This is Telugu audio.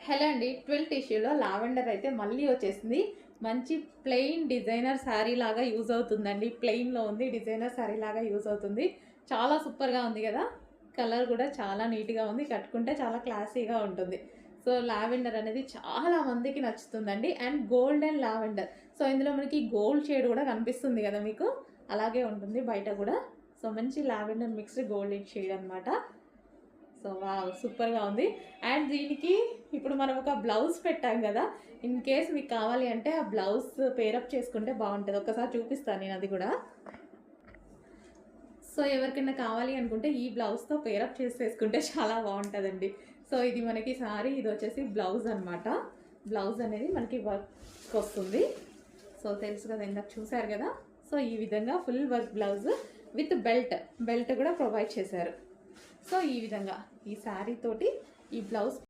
హలో అండి, 12 టిష్యూలో లావెండర్ అయితే మళ్ళీ వచ్చేసింది. మంచి ప్లెయిన్ డిజైనర్ శారీ లాగా యూజ్ అవుతుందండి. ప్లెయిన్లో ఉంది, డిజైనర్ శారీ లాగా యూజ్ అవుతుంది. చాలా సూపర్గా ఉంది కదా. కలర్ కూడా చాలా నీట్గా ఉంది, కట్టుకుంటే చాలా క్లాసీగా ఉంటుంది. సో లావెండర్ అనేది చాలా మందికి నచ్చుతుందండి. And golden lavender. సో ఇందులో మనకి గోల్డ్ షేడ్ కూడా కనిపిస్తుంది కదా మీకు, అలాగే ఉంటుంది బయట కూడా. సో మంచి లావెండర్ మిక్స్డ్ గోల్డెన్ షేడ్ అనమాట. సో వావ్, సూపర్గా ఉంది. అండ్ దీనికి ఇప్పుడు మనం ఒక బ్లౌజ్ పెట్టాం కదా, ఇన్ కేస్ మీకు కావాలి అంటే ఆ బ్లౌజ్ పేరప్ చేసుకుంటే బాగుంటుంది. ఒకసారి చూపిస్తాను నేను అది కూడా. సో ఎవరికైనా కావాలి అనుకుంటే ఈ బ్లౌజ్తో పేరప్ చేసేసుకుంటే చాలా బాగుంటుందండి. సో ఇది మనకి సారీ, ఇది వచ్చేసి బ్లౌజ్ అనమాట. బ్లౌజ్ అనేది మనకి వర్క్ వస్తుంది. సో తెలుసు కదా, ఇందాక చూసారు కదా. సో ఈ విధంగా full work blouse with belt కూడా ప్రొవైడ్ చేశారు. సో ఈ విధంగా ఈ శారీ తోటి ఈ బ్లౌజ్